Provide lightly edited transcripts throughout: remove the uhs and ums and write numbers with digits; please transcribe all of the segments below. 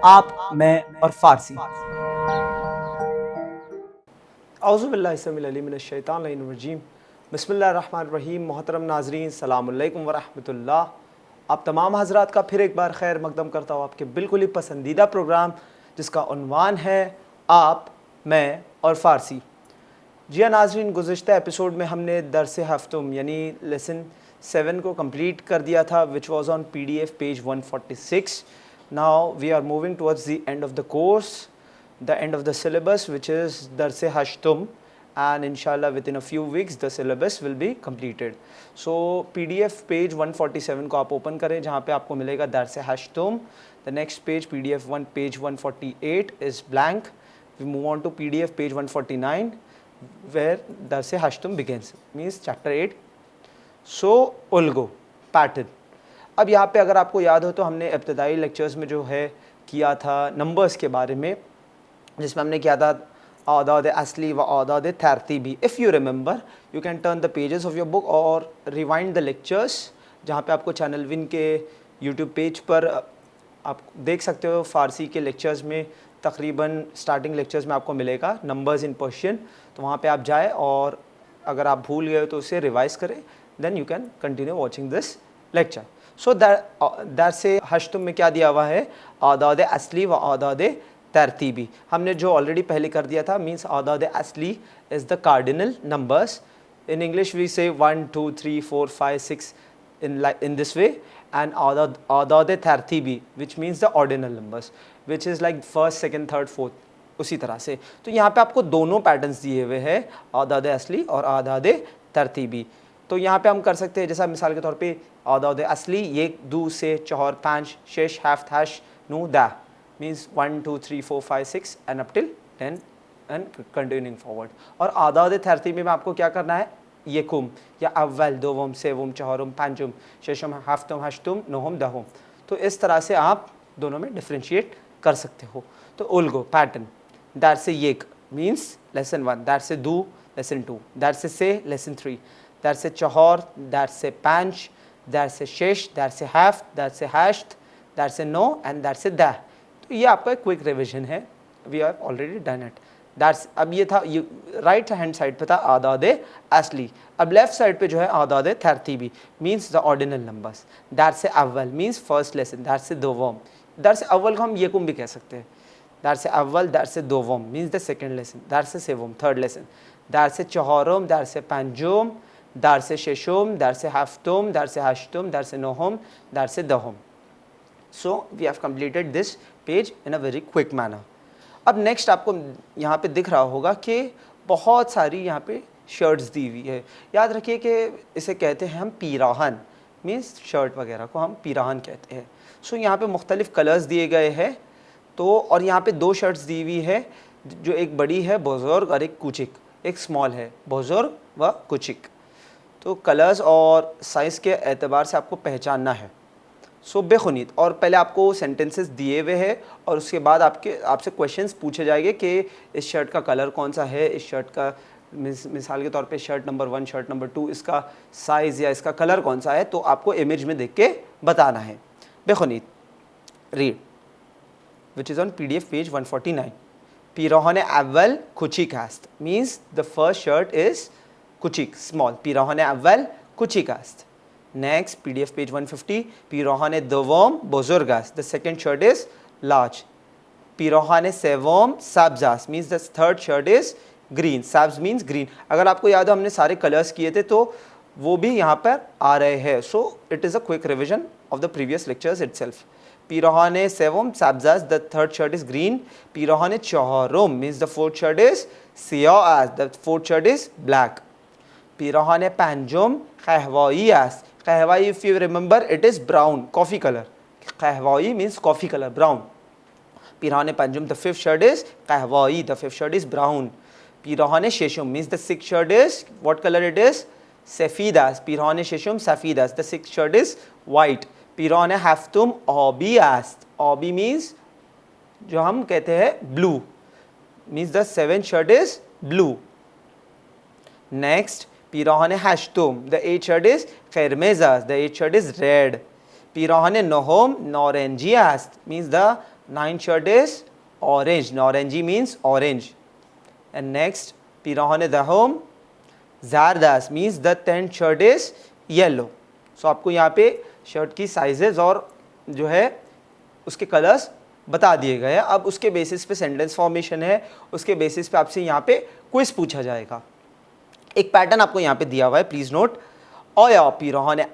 आप, मैं और फारसी। औज़ुबिल्लाहिमिनश्शैतानिर्रजीम बिस्मिल्लाहिर्रहमानिर्रहीम। मोहतरम नाज़रीन, सलाम अलैकुम वरहमतुल्लाह। आप तमाम हज़रात का फिर एक बार खैर मकदम करता हूँ आपके बिल्कुल ही पसंदीदा प्रोग्राम जिसका उन्वान है आप, मैं और फ़ारसी। जी हाँ नाज़रीन, गुज़िश्ता एपिसोड में हमने दरस हफ्तुम यानी लेसन 7 को कंप्लीट कर दिया था, which was on PDF page 146। Now we are moving towards the end of the course, the end of the syllabus, which is Darse Hashtum, and inshallah within a few weeks the syllabus will be completed. So PDF page 147 को आप open करें जहाँ पे आपको मिलेगा Darse Hashtum. The next page PDF 1 page 148 is blank. We move on to PDF page 149 where Darse Hashtum begins, means chapter 8. So Ulgo pattern. अब यहाँ पे अगर आपको याद हो तो हमने इब्तदाई लेक्चर्स में जो है किया था नंबर्स के बारे में, जिसमें हमने किया था आदाद असली व आदाद तरतीबी। If you remember you can turn the pages of your book और रिवाइंड द लेक्चर्स, जहाँ पे आपको चैनल विन के यूट्यूब पेज पर आप देख सकते हो फ़ारसी के लेक्चर्स में तकरीबन स्टार्टिंग लेक्चर्स में आपको मिलेगा नंबर्स इन पर्शियन। तो वहाँ पे आप जाए और अगर आप भूल गए तो उसे रिवाइज करें, then you can continue watching this lecture. So that say हश्तुम में क्या दिया हुआ है, आदाद असली व आदाद तरतीबी। हमने जो ऑलरेडी पहले कर दिया था, मीन्स आदाद असली is the cardinal numbers. In English we say 1 2 3 4 5 6 in this way, and आदाद तरतीबी which means the ordinal numbers which is like first second third fourth, उसी तरह से। तो यहाँ पे आपको दोनों पैटर्न्स दिए हुए हैं, आदाद असली और आदाद तरतीबी। तो यहाँ पे हम कर सकते हैं, जैसा मिसाल के तौर पे आदाद असली 1 2 से 4 5 6 7 8 9 10 means 1 2 3 4 5 6 and up till 10 and continuing forward। और आदाद तरतीबी में आपको क्या करना है, यकुम या अव्वल दोवम सेवम चहरम पंचम शशम हफ्तम हश्तम नोहम दहम। तो इस तरह से आप दोनों में डिफ्रेंशिएट कर सकते हो। तो उल्गो पैटर्न, दैट से येक मीन्स लेसन 1, दैट से दू लेसन 2, दैट से लेसन 3, दैट से चहर, दैट से पाँच, दैट से शेष, दैट से हफ्त, दैट से हश्त, दैट से नो एंड दैट से दह। तो ये आपका एक क्विक रिविजन है, we have already done it. That's अब ये था, ये राइट हैंड साइड पे था आदाद असली। अब लेफ्ट साइड पे जो है आदाद तरतीबी means the ordinal numbers. That say अव्वल means first lesson, that say दोवम, that say अव्वल को हम यकुम भी कह सकते हैं। दैट से अव्वल, दैट से दोवम means the second lesson, that say सेवम थर्ड लेसन, दैट से चहरम, दैट से पंजम, दैट से शेशम, दैट से हफ्तम, दैट से हश्तम, दैट से नोहम, दैट से दहम। So we have completed this page in a very quick manner। अब नेक्स्ट आपको यहाँ पे दिख रहा होगा कि बहुत सारी यहाँ पे शर्ट्स दी हुई है। याद रखिए कि इसे कहते हैं हम पीराहन, मीन्स शर्ट वगैरह को हम पीराहन कहते हैं। सो यहाँ पे मुख्तलिफ़ कलर्स दिए गए हैं। तो और यहाँ पे दो शर्ट्स दी हुई है, जो एक बड़ी है बुजुर्ग और एक कुचिक, एक स्मॉल है बुजुर्ग व कुचिक। तो कलर्स और साइज़ के एतबार से आपको पहचानना है। सो बेखुनीद, और पहले आपको सेंटेंसेस दिए हुए हैं और उसके बाद आपसे क्वेश्चंस पूछे जाएंगे कि इस शर्ट का कलर कौन सा है, इस शर्ट का मिसाल के तौर पे शर्ट नंबर 1 शर्ट नंबर 2 इसका साइज़ या इसका कलर कौन सा है, तो आपको इमेज में देख के बताना है। बेखुनीद read which is on PDF page 149। पीराहन अव्वल कुचिक हस्त means the first shirt is कुचिक स्मॉल, पीराहन अव्वल कुचिक हस्त। Next, PDF page 150, Pirahane Dovom Bozorgas. The second shirt is large. Pirahane Sevom Sabzas means the third shirt is green. Sabz means green. अगर आपको याद हो हमने सारे कलर्स किए थे तो वो भी यहाँ पर आ रहे हैं। So it is a quick revision of the previous lectures itself. Pirahane Sevom Sabzas, the third shirt is green. Pirahane Chaharom means the fourth shirt is Siyaz. The fourth shirt is black. Pirahane Panjum Khahwai as. Khahwai, if you remember, it is brown, coffee color. Khahwai means coffee color, brown. Pirahane Panjum, the fifth shirt is Khahwai, the fifth shirt is brown. Pirahane Sheshum means the sixth shirt is, what color it is? Safidas. Pirahane Sheshum Safidas, the sixth shirt is white. Pirahane Haftum Abi ast. Abi means जो हम कहते हैं blue, means the seventh shirt is blue. Next, Pirahane Hashtum, the eighth shirt is Khermezas, the eighth shirt is red. Pirahane Nohom Norangiast means the nine shirt is orange, नारंजी means orange. And next पिराहन दहम ज़ारदास means the tenth shirt is yellow. So आपको यहाँ पे shirt की sizes और जो है उसके कलर्स बता दिए गए हैं. अब उसके बेसिस पे सेंटेंस फॉर्मेशन है, उसके बेसिस पे आपसे यहाँ पे क्विज पूछा जाएगा. एक पैटर्न आपको यहाँ पे दिया हुआ है, प्लीज़ नोट. आया पिराहन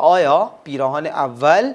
आया पिराहन अव्वल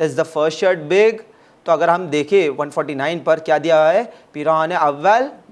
is the first shirt big. तो अगर हम देखें 149 पर क्या दिया हुआ है, पिराहन अव्वल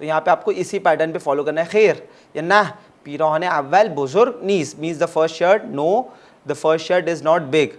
तो यहाँ पे आपको इसी पैटर्न पे फॉलो करना है. खैर या ना, पिराहन अव्वल बुजुर्ग नीस्त means the first shirt. No, the first shirt is not big.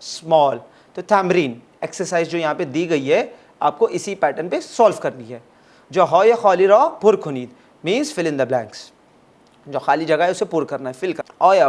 Small. तो तमरीन एक्सरसाइज जो यहाँ पे दी गई है आपको इसी पैटर्न पे सॉल्व करनी है. जो हो या खाली रहो पुर खुनीद means fill in the blanks. जो खाली जगह है उसे पुर करना है, फिल कर. आया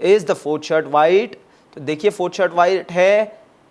is the fourth shirt white. तो देखिए फोर्थ शर्ट वाइट है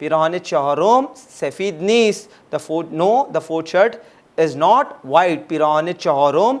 पिराहन चहारुम सफ़ीद नीस. The fourth shirt is not white, पिराहन चहारुम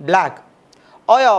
black. आया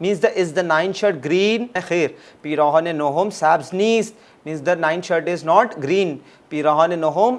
means the ninth shirt green. खैर पिराहन नहम सब्ज़ नीस्त means the ninth shirt is not green. पिराहन नहम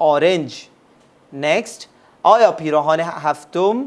orange. Next आया पिराहन हफ्तुम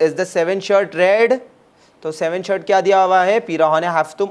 is the seventh shirt red. तो सेवन शर्ट क्या दिया हुआ है, पिराहन हफ्तुम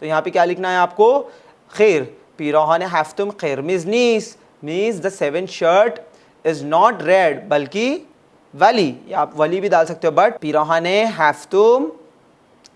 तो यहाँ पे क्या लिखना है आपको, खैर पिराहन हफ्तुम खैरमेज़ नीस्त means the seventh shirt is not red बल्कि वली, या आप वली भी डाल सकते हो, but पिराहन हफ्तुम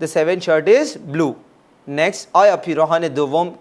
the seventh shirt is blue. Next आया पिराहन दोवम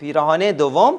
पिराहन दोवम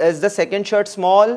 is the second shirt small.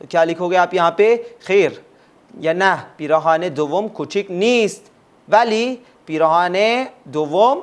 तो क्या लिखोगे आप यहाँ पे, खैर या ना, पिराहन दोवम कुचिक नीस्त वली पिराहन दोवम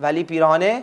वली पिराहन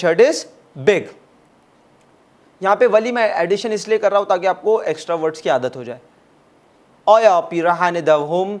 shirt is big. यहाँ पे वली मैं एडिशन इसलिए कर रहा हूँ ताकि आपको एक्स्ट्रा वर्ड्स की आदत हो जाए. आया पिराहन दहम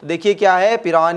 तो देखिए क्या है, पिराहन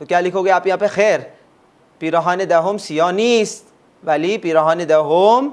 तो क्या लिखोगे आप यहाँ पे, खैर पिराहन दहम सियाह नीस्त वली पिराहन दहम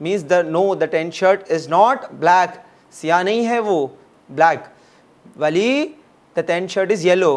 means the tenth shirt is not black. सियाह नहीं है वो, ब्लैक. वली the tenth shirt is yellow,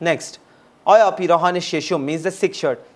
next आया पिराहन शेशुम means the six shirt.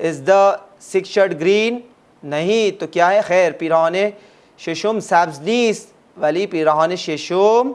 Is the six shirt green. नहीं, तो क्या है, खैर पिराहन शेशुम सब्ज़ नीस्त वली पिराहन शेशुम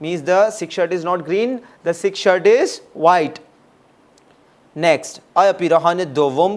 means the sixth shirt is not green, the sixth shirt is white. Next आया पिराहन दोवम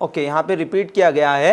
ओके, यहाँ पे रिपीट किया गया है,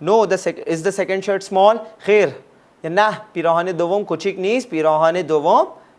no, is the second shirt small. खैर या ना, पिराहन दोवम कुचिक नीस्त पिराहन दोवम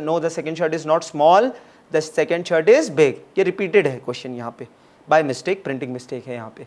no, the second shirt is not small, the second shirt is big. ये रिपीटेड है क्वेश्चन यहाँ पे, बाय मिस्टेक, प्रिंटिंग मिस्टेक है यहाँ पे.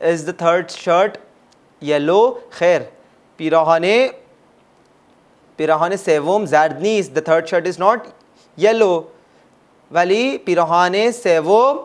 Is the third shirt yellow. खैर पिराहन सेवम ज़र्द नीस्त, the third shirt is not yellow वली पिराहन सेवम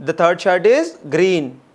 the third shirt is green.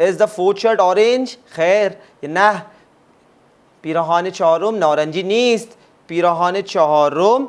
Is the fourth shirt orange. खैर ना, पिराहन चहारुम नारंजी नीस्त पिराहन चहारुम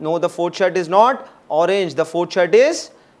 no, the fourth shirt is not orange, the fourth shirt is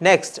next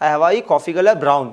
कहवाई coffee colour, brown.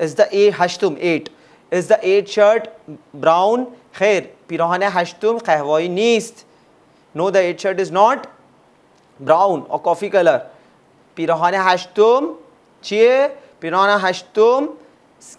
Is the हष्टुम eight. Is the eight shirt brown. खैर पिराहन हष्टुम कहवाई नीस्त. No, the eight shirt is not brown और कॉफ़ी कलर. पिराहन हष्टुम चीए, पिराहन हष्टुम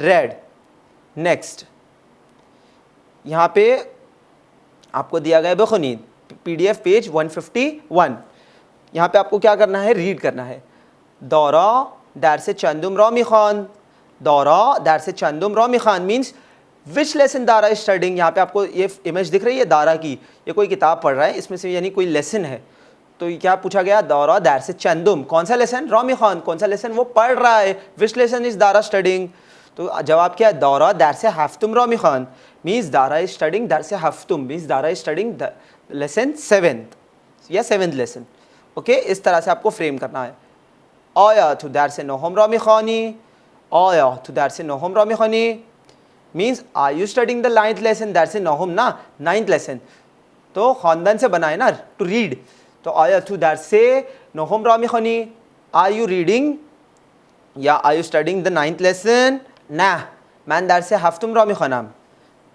red. नेक्स्ट यहाँ पे आपको दिया गया बखुनीद PDF पेज 151. यहाँ पे आपको क्या करना है, रीड करना है. दौरा दरस चंदुम रा मिखान. दौरा दरस चंदुम रा मिखान means which lesson Dara is studying, यहाँ पे आपको ये इमेज दिख रही है दारा की, ये कोई किताब पढ़ रहा है, इसमें से यानी कोई लेसन है। तो ये क्या पूछा गया, दारा दरस चंदुम, कौन सा लेसन, रामी खान कौन सा लेसन वो पढ़ रहा है, which lesson is Dara studying. तो जवाब क्या है, दारा दरस हफ्तुम रामी खान, मीन्स दारा इज स्टडिंग दरस हफ्तुम, means Dara is studying lesson 7th या 7th लेसन। ओके, इस तरह से आपको फ्रेम करना है। आया तो दरस नोहम रामी खानी, आया तो दरस नोहम रामी खानी means are you studying the 9th lesson, दरस नोहम ना 9th लेसन, तो खानदान से बनाए ना टू रीड, तो आया तो दरस नोहम रामी खानी, आर यू रीडिंग या are you studying the 9th lesson, ना मैन दरस हफ्तुम रामी खानाम,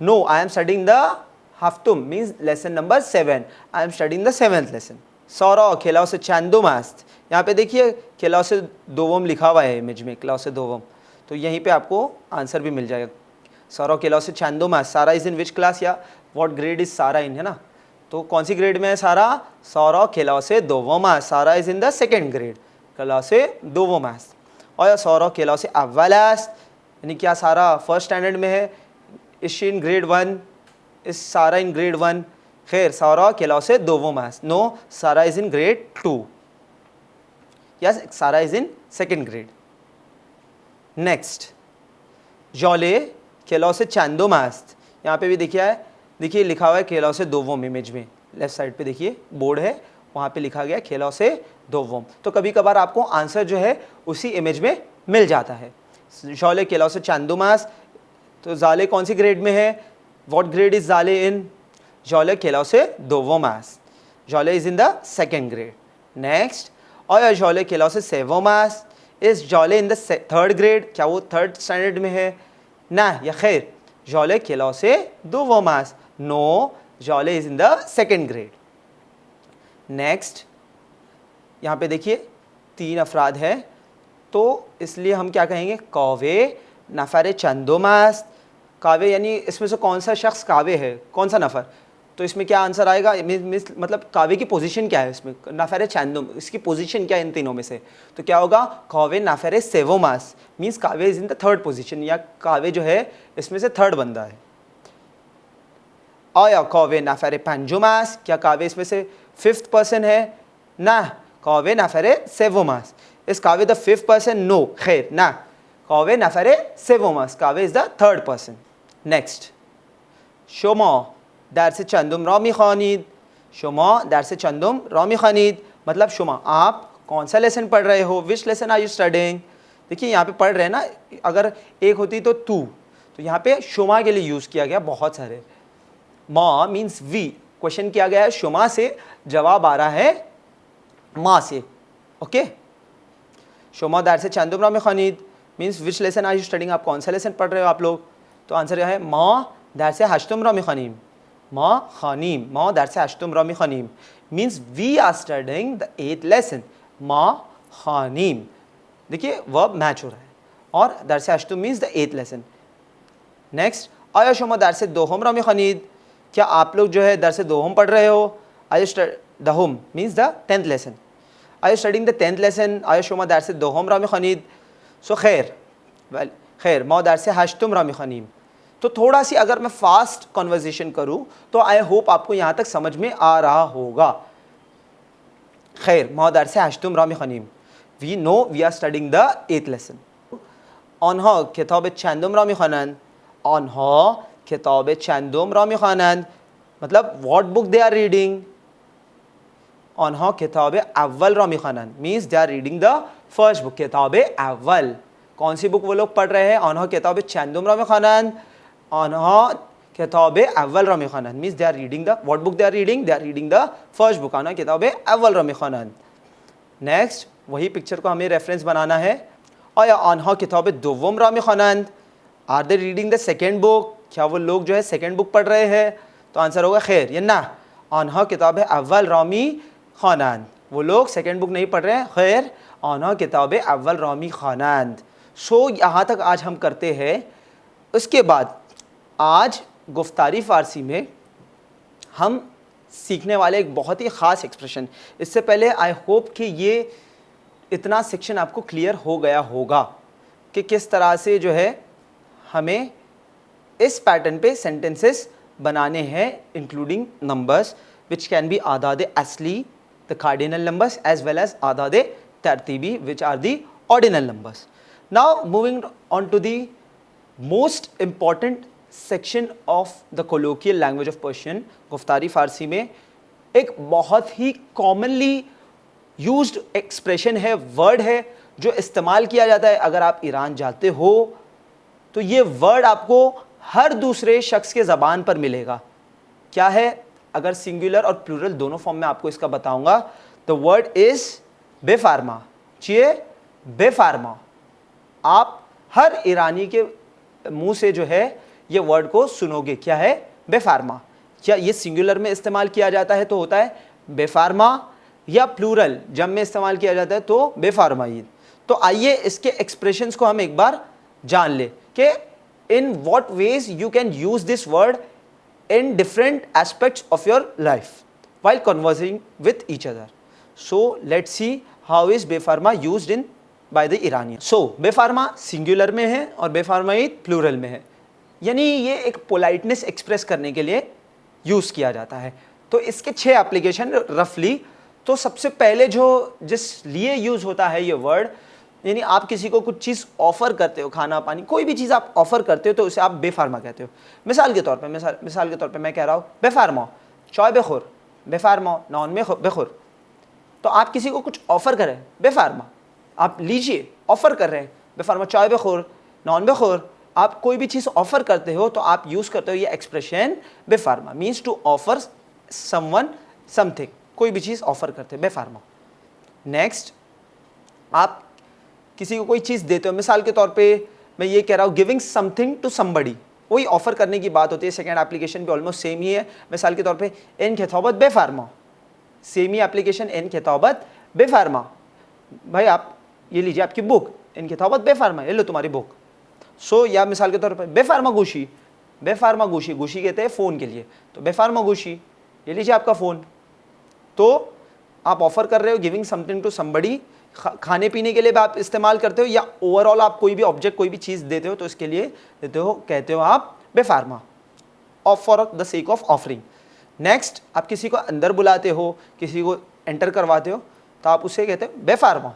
no I am studying the हफ्तुम means lesson number 7, I am studying the 7th lesson. Sara खिलाओ से चंदुम आस्त, यहाँ पे देखिए खिलाओ से दोवम लिखा हुआ है इमेज में, खिलाओ से दोवम, तो यहीं पे आपको आंसर भी मिल जाएगा। सौरा खिलाओ से चंदुम आस्त, सारा इज इन विच क्लास या व्हाट ग्रेड इज सारा इन, है ना, तो कौन सी ग्रेड में है सारा, सौरा खिलाओ से दोवम आस्त, सारा is in the 2nd grade, खिलाओ से दोवम आस्त। और सौरा खिलाओ से अव्वल आस्त, यानी क्या सारा 1st स्टैंडर्ड में है, इज इन ग्रेड 1, इज सारा इन ग्रेड 1, खैर सारा खिलाओ से दोवम आस्त, no Sara is in grade 2, yes Sara is in 2nd grade. Next Jaleh खिलाओ से चंदुम आस्त, यहाँ पे भी देखिए लिखा हुआ है खिलाओ से दोवम, इमेज में लेफ्ट साइड पे देखिए बोर्ड है, वहाँ पे लिखा गया खिलाओ से दोवम, तो कभी कभार आपको आंसर जो है उसी इमेज में मिल जाता है। जौले खिलाओ से चंदुम आस्त, तो जाले कौन सी ग्रेड में है, व्हाट ग्रेड इज जाले इन, जौले खिलाओ से दोवम आस्त, Jaleh is in the 2nd grade. Next और जौले खिलाओ से सेवम आस्त, is Jaleh in the 3rd grade, क्या वो 3rd स्टैंडर्ड में है, ना या खैर जौले खिलाओ से दोवम आस्त, no Jaleh is in the 2nd grade. Next यहाँ पे देखिए 3 अफराद है, तो इसलिए हम क्या कहेंगे, कावे नफर चंदुम आस्त, कावे यानी इसमें से कौन सा शख्स कावे है, कौन सा नफ़र, तो इसमें क्या आंसर आएगा, मतलब कावे की पोजीशन क्या है इसमें, नफर चंदुम इसकी पोजीशन क्या है इन तीनों में से, तो क्या होगा, कावे नफर सेवम आस्त, मीन्स कावे is in the 3rd position, या कावे जो है इसमें से 3rd बंदा है। आया कावे नफर पंजुम आस्त, क्या कावे इसमें से 5th पर्सन है, ना कावे नफर सेवम आस्त, इस कावे द 5th पर्सन, नो खैर ना कावे नफर सेवम आस्त, Kaveh is the 3rd person. Next शुमा दरस चंदुम रामी खानिद, शुमा दरस चंदुम रामी खानिद मतलब शुमा आप कौन सा लेसन पढ़ रहे हो, which lesson are you studying. देखिए यहाँ पे पढ़ रहे हैं ना, अगर एक होती तो तू, तो यहाँ पे शुमा के लिए यूज़ किया गया बहुत सारे, माँ मीन्स वी, क्वेश्चन किया गया है शुमा से, जवाब आ रहा है माँ से। ओके, शुमा दरस चंदुम रामी खानिद means which lesson are you studying, आप कौन सा लेसन पढ़ रहे हो आप लोग, तो आंसर क्या है, माँ दरस हश्तुम रामी खानीम, माँ खानीम, माँ दरस हश्तुम रामी खानीम means we are studying the 8th lesson, माँ खानीम, देखिए वर्ब मैच हो रहा है, और दरस हश्तुम means the 8th lesson. Next आया शुमा दरस दोहम रामी खानीद, क्या आप लोग जो है दरस दोहम पढ़ रहे हो, आया दहुम मीन्स द 10th लेसन, आया स्टडिंग द 10th लेसन, आया शुमा दरस दोहम रामी खानीद, सो खैर माँ दरस हश्तुम रामी खानीम। तो थोड़ा सी अगर मैं फास्ट कॉन्वर्जेशन करूं तो आई होप आपको यहाँ तक समझ में आ रहा होगा। खैर माँ दरस हश्तुम रामी खानीम, we no we are studying the 8th lesson. आनहा किताब चंदुम रामी खानंद, आनहा किताब चंदुम रामी खानंद मतलब what book they are reading, आनहा किताब अव्वल रामी खानंद means they are reading the 1st book, किताब अव्वल कौन सी बुक वो लोग पढ़ रहे हैं, आनहा किताब चंदुम रामी खानंद, आनहा किताब अव्वल रामी खानंद means they are reading the what book they are reading, they are reading the 1st book, आनहा किताब अव्वल रामी खानंद। नेक्स्ट वही पिक्चर को हमें रेफरेंस बनाना है, आया आनहा किताब दोवम रामी खानंद, are they reading the 2nd book, क्या वो लोग जो है 2nd बुक पढ़ रहे हैं, तो आंसर होगा खैर ये ना, आनहा किताब अव्वल रामी खानंद, वो लोग 2nd बुक नहीं पढ़ रहे हैं, खैर आनहा किताब अव्वल रामी खानंद। सो यहाँ तक आज हम करते हैं। उसके बाद आज गुफ्तारी फ़ारसी में हम सीखने वाले एक बहुत ही ख़ास एक्सप्रेशन, इससे पहले आई होप कि ये इतना सेक्शन आपको क्लियर हो गया होगा कि किस तरह से जो है हमें इस पैटर्न पे सेंटेंसेस बनाने हैं including numbers which can be आदाद असली, the cardinal numbers, as well as आदाद तरतीबी which are the ordinal numbers. Now moving on to the most important section of the colloquial language of Persian, गुफ्तारी Farsi में एक बहुत ही commonly used expression है, वर्ड है जो इस्तेमाल किया जाता है. अगर आप ईरान जाते हो तो ये वर्ड आपको हर दूसरे शख्स के ज़बान पर मिलेगा. क्या है? अगर सिंगुलर और प्लूरल दोनों फॉर्म में आपको इसका बताऊंगा. द वर्ड इज़ बेफार्मा. चाहिए बेफार्मा. आप हर ईरानी के मुंह से जो है ये वर्ड को सुनोगे. क्या है? बेफार्मा. क्या ये सिंगुलर में इस्तेमाल किया जाता है तो होता है बेफार्मा, या प्लूरल जब में इस्तेमाल किया जाता है तो बेफार्माईद. तो आइए इसके एक्सप्रेशंस को हम एक बार जान ले कि in what ways you can use this word in different aspects of your life while conversing with each other. So let's see how is बेफार्मा used in by the Iranian. So बेफार्मा singular में है और बेफार्माईद plural में है, यानी ये एक पोलाइटनेस एक्सप्रेस करने के लिए यूज़ किया जाता है. तो इसके 6 एप्लीकेशन रफली. तो सबसे पहले जो जिस लिए यूज़ होता है ये वर्ड, यानी आप किसी को कुछ चीज़ ऑफ़र करते हो, खाना पानी कोई भी चीज़ आप ऑफ़र करते हो तो उसे आप बेफार्मा कहते हो. मिसाल के तौर पे मैं कह रहा हूँ बेफार्मा चाय बेखुर, बेफार्मा नॉन में बेखुर. तो आप किसी को कुछ ऑफ़र कर रहे हैं बेफार्मा, आप लीजिए, ऑफ़र कर रहे हैं बेफार्मा चाय बेखुर नॉन बेखुर. आप कोई भी चीज़ ऑफ़र करते हो तो आप यूज़ करते हो ये एक्सप्रेशन बेफार्मा. Means to offer someone something, कोई भी चीज़ ऑफ़र करते हैं बेफार्मा. नेक्स्ट, आप किसी को कोई चीज़ देते हो. मिसाल के तौर पे मैं ये कह रहा हूँ गिविंग समथिंग टू समबडी, वही ऑफ़र करने की बात होती है. सेकेंड एप्लीकेशन भी ऑलमोस्ट सेम ही है. मिसाल के तौर पे इन खिताबत बेफार्मा, सेम ही एप्लीकेशन इन खिताबत बेफार्मा. भाई आप ये लीजिए आपकी बुक, इन खिताबत बेफार्मा, ये लो तुम्हारी बुक. सो या मिसाल के तौर पर बेफार्मा गोशी, बेफार्मा गोशी, गोशी कहते हैं फ़ोन के लिए, तो बेफार्मा गोशी, ये लीजिए आपका फ़ोन. तो आप ऑफ़र कर रहे हो गिविंग समथिंग टू समबडी, खाने पीने के लिए भी आप इस्तेमाल करते हो, या ओवरऑल आप कोई भी ऑब्जेक्ट कोई भी चीज़ देते हो तो इसके लिए देते हो, कहते हो आप बेफार्मा, of for the sake of offering. Next, आप किसी को अंदर बुलाते हो, किसी को एंटर करवाते हो तो आप उसे कहते हो बेफार्मा.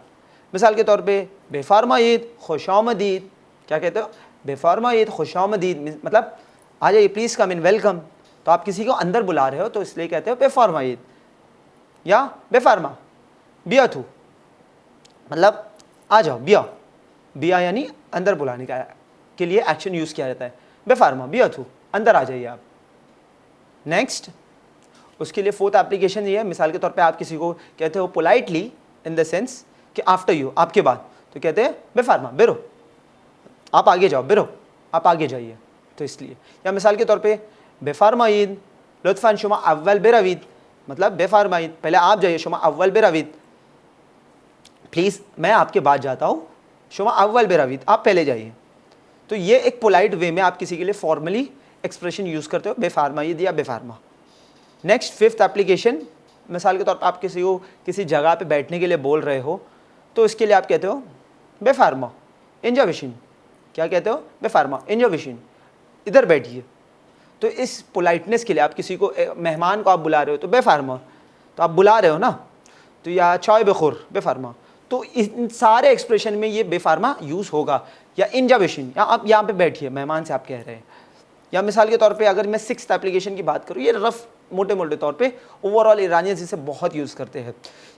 मिसाल के तौर पे बेफार्मा ईद खुशामदीद, क्या कहते हो? बेफार्मा ईद खुशामदीद, मतलब आ जाइए प्लीज़ कम इन, वेलकम. तो आप किसी को अंदर बुला रहे हो तो इसलिए कहते हो बेफार्मा ईद. या बेफार्मा बियाथू, मतलब आ जाओ, बिया, बिया यानी अंदर बुलाने का के लिए एक्शन यूज़ किया जाता है. बेफार्मा बियाथू, अंदर आ जाइए आप. नेक्स्ट, उसके लिए 4th एप्लीकेशन ये है. मिसाल के तौर पे आप किसी को कहते हो पोलाइटली इन द सेंस कि आफ्टर यू, आपके बाद, तो कहते हैं बेफार्मा बेरो, आप आगे जाओ, बेरो आप आगे जाइए, तो इसलिए. या मिसाल के तौर पे बेफार्मा ईद लुत्फ़ान शुमा अव्वल बेरवीद, मतलब बेफार्मा ईद पहले आप जाइए, शुमा अव्वल बेरवीद, प्लीज़ मैं आपके बाद जाता हूँ, शुमा अव्वल बेरवीद, आप पहले जाइए. तो ये एक पोलाइट वे में आप किसी के लिए फॉर्मली एक्सप्रेशन यूज़ करते हो बेफार्मा ईद या बेफार्मा. नेक्स्ट 5th एप्लीकेशन, मिसाल के तौर पर आप किसी को किसी जगह पे बैठने के लिए बोल रहे हो तो इसके लिए आप कहते हो बेफार्मा इंजा विशिन. क्या कहते हो? बेफार्मा इंजा विशिन, इधर बैठिए. तो इस पोलाइटनेस के लिए आप किसी को, मेहमान को आप बुला रहे हो तो बेफार्मा, तो आप बुला रहे हो ना, तो या चाय बेखुर बेफार्मा. तो इन सारे एक्सप्रेशन में ये बेफार्मा यूज़ होगा. या इंजा विशिन, या आप यहाँ पे बैठिए, मेहमान से आप कह रहे हैं. या मिसाल के तौर पे अगर मैं 6th एप्लीकेशन की बात करूँ, ये रफ मोटे मोटे तौर पे ओवरऑल ईरानियंस इसे बहुत यूज़ करते हैं.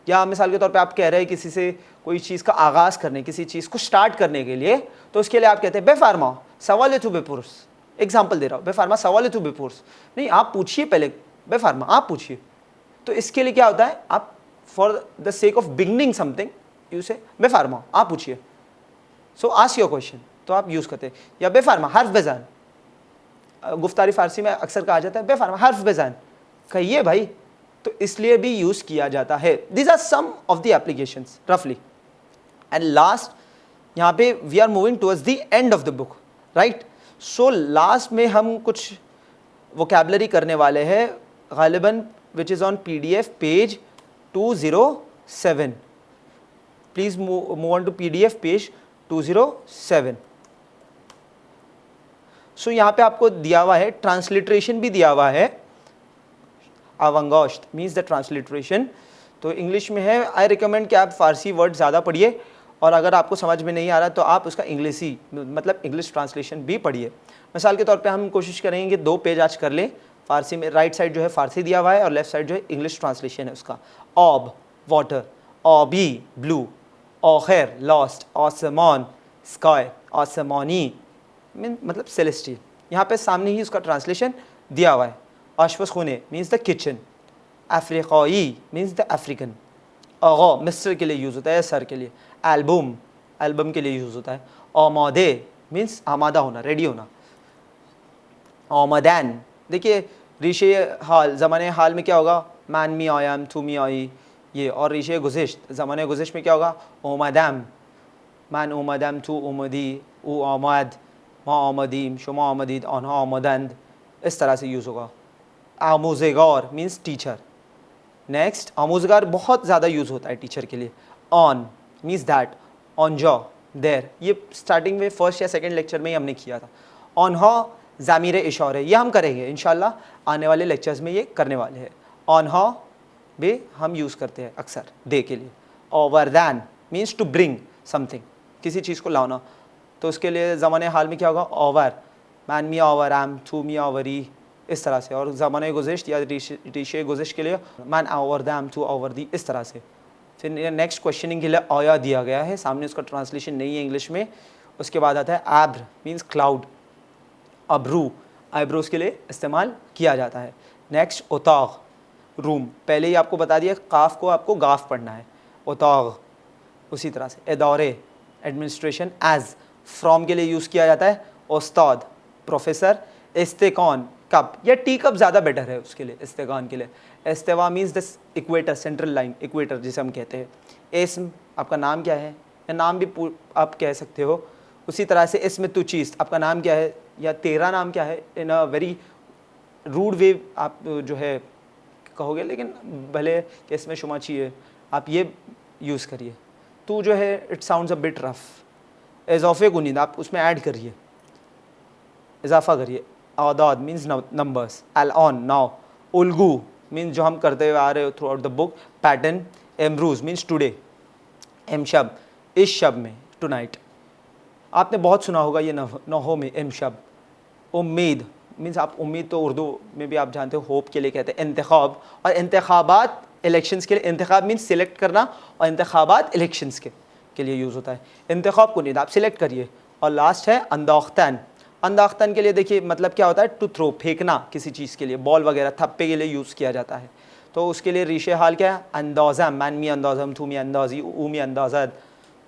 या मिसाल के तौर पे आप कह रहे हैं किसी से कोई चीज़ का आगाज़ करने, किसी चीज़ को स्टार्ट करने के लिए, तो उसके लिए आप कहते हैं बेफार्मा सवाल तू बेपुरस. एग्जाम्पल दे रहा हूँ, बेफार्मा सवाल तू बेपुरस, नहीं आप पूछिए पहले, बेफार्मा आप पूछिए. तो इसके लिए क्या होता है, आप for the sake of beginning something you से बेफार्मा आप पूछिए, सो आस्क योर क्वेश्चन, तो आप यूज़ करते हैं. या बेफार्मा हर्फ बेजान, गुफ्तारी फ़ारसी में अक्सर कहा जाता है बेफार्मा हर्फ बेजान, कहिए भाई, तो इसलिए भी यूज़ किया जाता है. These are some of the applications रफली. एंड लास्ट, यहाँ पे we are moving towards the end of the book, right. So last में हम कुछ वोकैबुलरी करने वाले हैं गालिबन, which is on PDF page 207. Please move on to PDF page 207. So यहाँ पे आपको दिया हुआ है, ट्रांसलिट्रेशन भी दिया हुआ है, अवंगोष्ठ मीन्स द ट्रांसलिट्रेशन। तो इंग्लिश में है, आई रिकमेंड कि आप फारसी वर्ड ज़्यादा पढ़िए, और अगर आपको समझ में नहीं आ रहा तो आप उसका इंग्लिशी मतलब इंग्लिश ट्रांसलेशन भी पढ़िए। मिसाल के तौर पे हम कोशिश करेंगे 2 पेज आज कर लें फारसी में। राइट साइड जो है फारसी दिया हुआ है और लेफ्ट साइड जो है इंग्लिश ट्रांसलेशन है उसका। ऑब वाटर, ऑबी ब्लू, ऑखैर लॉस्ट, ऑसमान स्काई, ऑसमानी मतलब सेलेस्टियल। यहाँ पे सामने ही उसका ट्रांसलेशन दिया हुआ है। अशवसखुने मीन्स द किचन, अफ्रीकाई मीन्स द अफ्रीकन, अगो मिस्र के लिए यूज़ होता है, सर के लिए, एल्बम एल्बम के लिए यूज़ होता है, आमादे मीन्स आमादा होना, रेडी होना, आमदैन देखिए रिशे हाल ज़माने हाल में क्या होगा, मान मी आयाम तू मी आई ये, और रिशे गुज़िश्त ज़माने गुज़िश्त में क्या होगा, ओमदम मान ओमदम तू ओमदी ओ आमद मा आमदीम शुमा आमदीद अनहा आमदंद, इस तरह से यूज़ होगा। आमोज़ेगार मीन्स टीचर। नेक्स्ट आमोज़गार बहुत ज़्यादा यूज़ होता है टीचर के लिए। ऑन मीन्स दैट, ऑन जॉ देर, ये स्टार्टिंग में फर्स्ट या सेकंड लेक्चर में ही हमने किया था। ऑन हा ज़मीर इशारे, ये हम करेंगे इंशाल्लाह आने वाले लेक्चर्स में, ये करने वाले हैं। ऑन हा भी हम यूज़ करते हैं अक्सर दे के लिए। ओवर दैन मीन्स टू ब्रिंग समथिंग, किसी चीज़ को लाना, तो उसके लिए ज़माने हाल में क्या होगा, ओवर मैन मी ओवर एम थू मी ओवरी, इस तरह से। और ज़माने गुज़िश्त या रीशे गुज़िश्त के लिए मैन ओवर दैम टू ओवर दी, इस तरह से। फिर नेक्स्ट क्वेश्चनिंग के लिए आया दिया गया है, सामने उसका ट्रांसलेशन नहीं है इंग्लिश में। उसके बाद आता है एब्र मीन्स क्लाउड, अब्रू आईब्रोज के लिए इस्तेमाल किया जाता है। नेक्स्ट ओताग रूम, पहले ही आपको बता दिया काफ को आपको गाफ पढ़ना है, ओताग। उसी तरह से एदौरे एडमिनिस्ट्रेशन, एज फ्रॉम के लिए यूज़ किया जाता है, उस्ताद प्रोफेसर, इस्तेकॉन कप या टी कप ज़्यादा बेटर है उसके लिए, इस्तेकान के लिए। इस्तेवा means the equator, central line, equator जिसे हम कहते हैं। इस्म आपका नाम क्या है, या नाम भी आप कह सकते हो। उसी तरह से इसमें तू चीज़ आपका नाम क्या है या तेरा नाम क्या है, इन अ वेरी रूड वे आप जो है कहोगे, लेकिन भले कि इसमें शुमा चाहिए आप ये यूज़ करिए। तू जो है it sounds a bit rough. इजाफे गुनीद आप उसमें ऐड करिए, इजाफा करिए। आदाद मीन्स नंबर्स, अल ऑन नाउ, उल्गू मीन्स जो हम करते हुए आ रहे हो throughout the book, pattern. एमरूज मीन्स टुडे, एम शब इस शब में, टुनाइट। आपने बहुत सुना होगा ये नहो में एम शब। उम्मीद मीन्स आप उम्मीद तो उर्दू में भी आप जानते हो होप के लिए कहते हैं। इंतखाब और इंतखाबात इलेक्शंस के लिए, इंतखाब मीन्स सिलेक्ट करना और इंतखाबात इलेक्शंस के लिए यूज़ होता है। इंतखाब को नहीं आप सिलेक्ट करिए। और लास्ट है अंदाख्तन। अंदाख्तन के लिए देखिए मतलब क्या होता है, टू थ्रो, फेंकना किसी चीज़ के लिए, बॉल वगैरह थप्पे के लिए यूज़ किया जाता है। तो उसके लिए रीशे हाल क्या है, अंदाज़म मैन मी अंदाज़म थू मी अंदाज़ी ऊ मी अंदाज़द।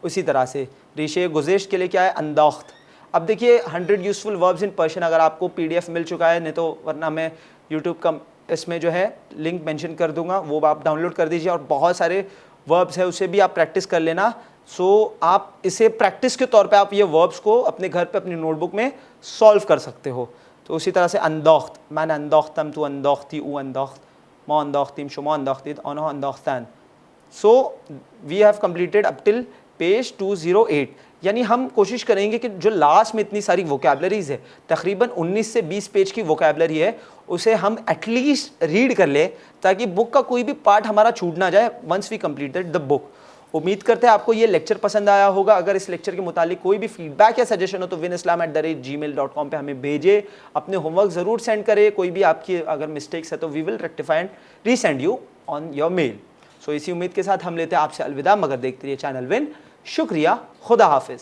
उसी तरह से रीशे गुज़िश्त के लिए क्या है, अंदाख्त। अब देखिए 100 यूज़फुल वर्ब्स इन पर्शियन अगर आपको PDF मिल चुका है, नहीं तो वरना मैं यूट्यूब का इसमें जो है लिंक मेंशन कर दूंगा, वो आप डाउनलोड कर दीजिए। और बहुत सारे वर्ब्स है उसे भी आप प्रैक्टिस कर लेना। सो आप इसे प्रैक्टिस के तौर पे आप ये वर्ब्स को अपने घर पे अपनी नोटबुक में सॉल्व कर सकते हो। तो उसी तरह से अंदाख्त, मैंने अंदाख्तम तू अंदाख्ती ऊ अंदाख्त मा अंदाख्तीम शुमा अंदाख्तीद अनहा अंदाख्तन। So we have completed up till page 208। यानी हम कोशिश करेंगे कि जो लास्ट में इतनी सारी वोकैबलरीज़ है, तकरीबन 19 से 20 पेज की वोकैबलरी है, उसे हम एटलीस्ट रीड कर ले ताकि बुक का कोई भी पार्ट हमारा छूट ना जाए once we completed the book. उम्मीद करते हैं आपको ये लेक्चर पसंद आया होगा। अगर इस लेक्चर के मुतालिक कोई भी फीडबैक या सजेशन हो तो winislam@gmail.com पे हमें भेजें। अपने होमवर्क ज़रूर सेंड करें। कोई भी आपकी अगर मिस्टेक्स है तो we will rectify and resend you on your mail. So इसी उम्मीद के साथ हम लेते हैं आपसे अलविदा, मगर देखते रहिए चैनल विन। शुक्रिया, खुदा हाफिज़।